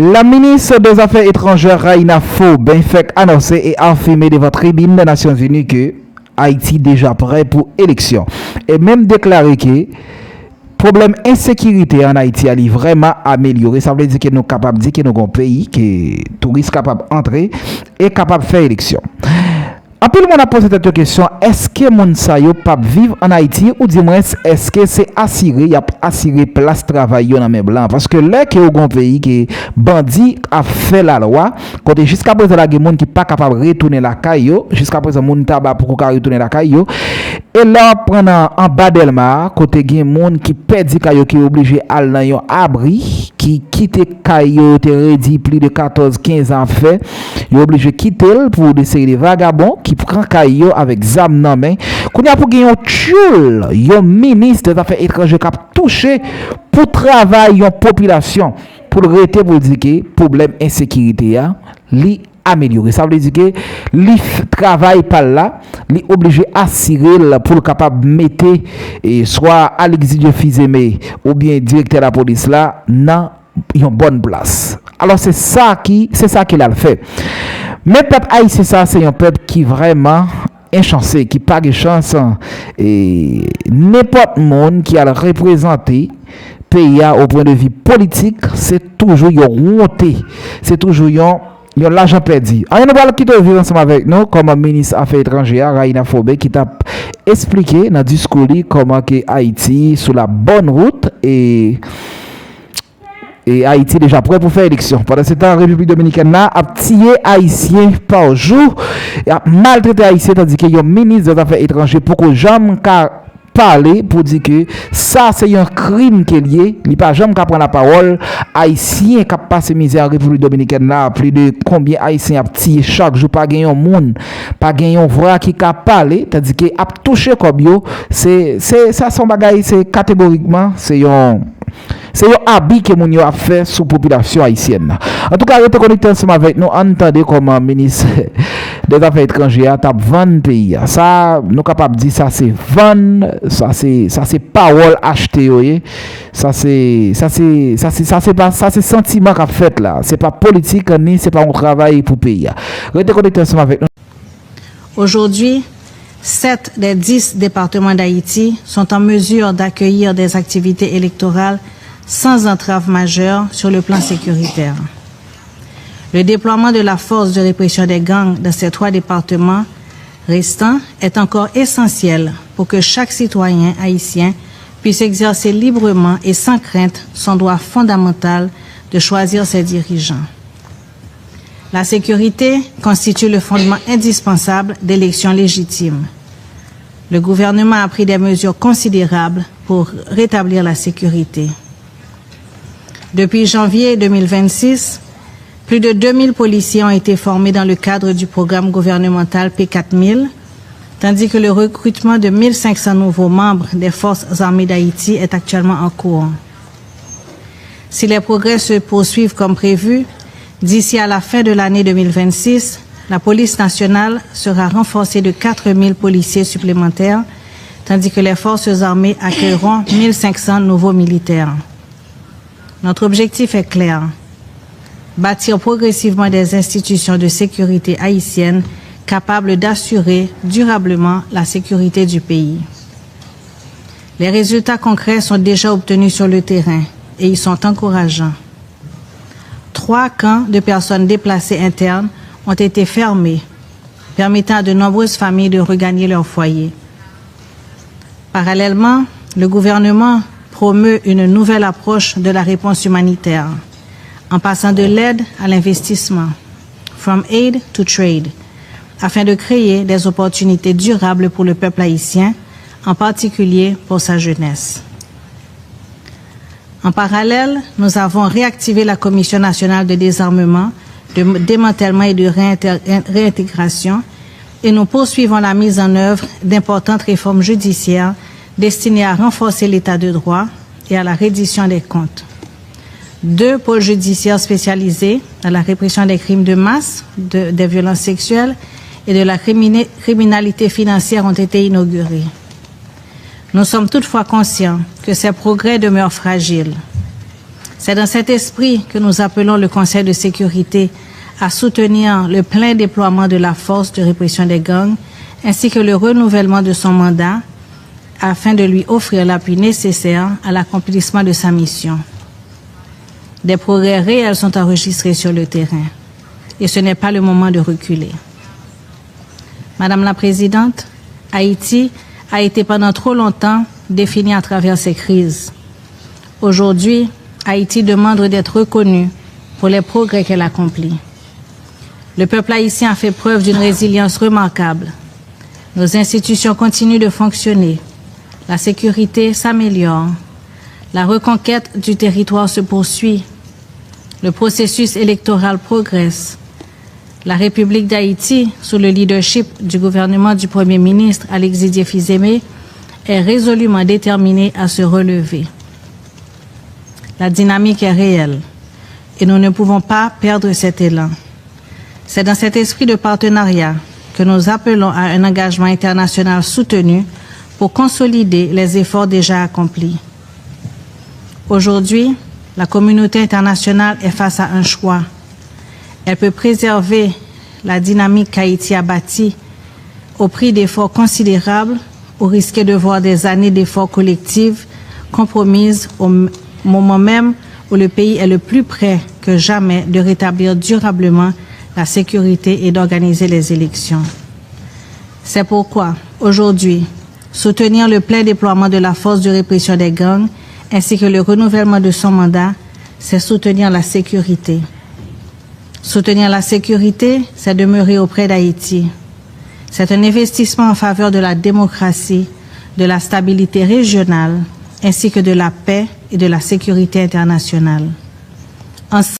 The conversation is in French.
La ministre des Affaires étrangères Raina Fobe fait annoncer et affirmer devant la tribune des Nations Unies que Haïti déjà prêt pour élection. Et même déclaré que problème insécurité en Haïti est vraiment amélioré. Ça veut dire que nous sommes capables de dire que nous avons un pays qui est touriste capable d'entrer et capable de faire élection. En plus, on a posé cette question, est-ce que moun sa yo pas vivre en Haïti ou du moins est-ce que c'est assuré, y a assuré place travail dans mes blancs parce que là que au grand pays qui bandit a fait la loi, côté jusqu'à présent la gen moun qui pas capable retourner la caillou, jusqu'à présent moun tabac pour retourner la caillou et là prendre en bas d'Elma côté gen moun qui perdi caillou qui obligé aller dans yon abri qui quitte caillou te rédi plus de 14-15 ans fait, yo obligé quitter pour des séries de vagabonds qui prend caillou avec zam nan main. Qu'on y a pour gagner un tchoul, yon ministre des Affaires étrangères qui a touché pour travailler yon population pour le rete pour dire que problème insécurité a li amélioré. Ça veut dire que li travail par là, li obligé assurer pour capable mettre soit Alexis Fizeme ou bien directeur de la police là dans une bonne place. Alors c'est ça qu'il a fait. Mais peuple haïtien ça c'est un peuple qui vraiment inchancé, qui pas de chance et n'importe monde qui a représenté pays au point de vue politique, c'est toujours une honte, c'est toujours yon l'argent perdu. On va quitter vivre ensemble avec nous comme ministre des Affaires étrangères Raina Fobe qui t'a expliqué dans le discours comment que Haïti sur la bonne route et Haïti déjà prêt pour faire élection. Pendant ce temps, la République dominicaine a tiré Haïtiens par jour, a maltraité Haïtiens tandis que le ministre des Affaires étrangères pour que jamais parler pour dire que ça c'est un crime qui est lié, il pas jamais prendre la parole haïtien qui passe misère en République dominicaine là, plus de combien haïtien a tiré chaque jour pas gagner un monde, pas gagner un voix qui cap parler, tandis que a touché comme yo, c'est ça son bagaille, c'est catégoriquement c'est un habit que moun yo a fait sous population haïtienne. En tout cas, restez connectés ensemble avec nous. Entendez comment ministre des Affaires étrangères a 20 pays. Ça, nous capables de dire ça c'est 20, ça c'est parole achetée. Ça c'est sentiment qu'a fait là. C'est pas politique ni c'est pas un travail pour pays. Restez connectés ensemble avec nous. Aujourd'hui, 7 des 10 départements d'Haïti sont en mesure d'accueillir des activités électorales sans entrave majeure sur le plan sécuritaire. Le déploiement de la force de répression des gangs dans ces 3 départements restants est encore essentiel pour que chaque citoyen haïtien puisse exercer librement et sans crainte son droit fondamental de choisir ses dirigeants. La sécurité constitue le fondement indispensable d'élections légitimes. Le gouvernement a pris des mesures considérables pour rétablir la sécurité. Depuis janvier 2026, plus de 2000 policiers ont été formés dans le cadre du programme gouvernemental P4000, tandis que le recrutement de 1500 nouveaux membres des forces armées d'Haïti est actuellement en cours. Si les progrès se poursuivent comme prévu, d'ici à la fin de l'année 2026, la police nationale sera renforcée de 4000 policiers supplémentaires, tandis que les forces armées accueilleront 1500 nouveaux militaires. Notre objectif est clair: bâtir progressivement des institutions de sécurité haïtiennes capables d'assurer durablement la sécurité du pays. Les résultats concrets sont déjà obtenus sur le terrain et ils sont encourageants. 3 camps de personnes déplacées internes ont été fermés, permettant à de nombreuses familles de regagner leur foyer. Parallèlement, le gouvernement promeut une nouvelle approche de la réponse humanitaire, en passant de l'aide à l'investissement, from aid to trade, afin de créer des opportunités durables pour le peuple haïtien, en particulier pour sa jeunesse. En parallèle, nous avons réactivé la Commission nationale de désarmement, de démantèlement et de réintégration, et nous poursuivons la mise en œuvre d'importantes réformes judiciaires destinées à renforcer l'état de droit et à la reddition des comptes. 2 pôles judiciaires spécialisés dans la répression des crimes de masse, des violences sexuelles et de la criminalité financière ont été inaugurés. Nous sommes toutefois conscients que ces progrès demeurent fragiles. C'est dans cet esprit que nous appelons le Conseil de sécurité à soutenir le plein déploiement de la force de répression des gangs ainsi que le renouvellement de son mandat afin de lui offrir l'appui nécessaire à l'accomplissement de sa mission. Des progrès réels sont enregistrés sur le terrain et ce n'est pas le moment de reculer. Madame la Présidente, Haïti a été pendant trop longtemps définie à travers ces crises. Aujourd'hui, Haïti demande d'être reconnue pour les progrès qu'elle accomplit. Le peuple haïtien a fait preuve d'une résilience remarquable. Nos institutions continuent de fonctionner. La sécurité s'améliore. La reconquête du territoire se poursuit. Le processus électoral progresse. La République d'Haïti, sous le leadership du gouvernement du Premier ministre Alexis Dié-Fils-Aimé, est résolument déterminée à se relever. La dynamique est réelle et nous ne pouvons pas perdre cet élan. C'est dans cet esprit de partenariat que nous appelons à un engagement international soutenu pour consolider les efforts déjà accomplis. Aujourd'hui, la communauté internationale est face à un choix. Elle peut préserver la dynamique qu'Haïti a bâtie au prix d'efforts considérables ou risquer de voir des années d'efforts collectifs compromises au moment même où le pays est le plus près que jamais de rétablir durablement la sécurité et d'organiser les élections. C'est pourquoi, aujourd'hui, soutenir le plein déploiement de la force de répression des gangs ainsi que le renouvellement de son mandat, c'est soutenir la sécurité. Soutenir la sécurité, c'est demeurer auprès d'Haïti. C'est un investissement en faveur de la démocratie, de la stabilité régionale, ainsi que de la paix et de la sécurité internationale. Ensemble,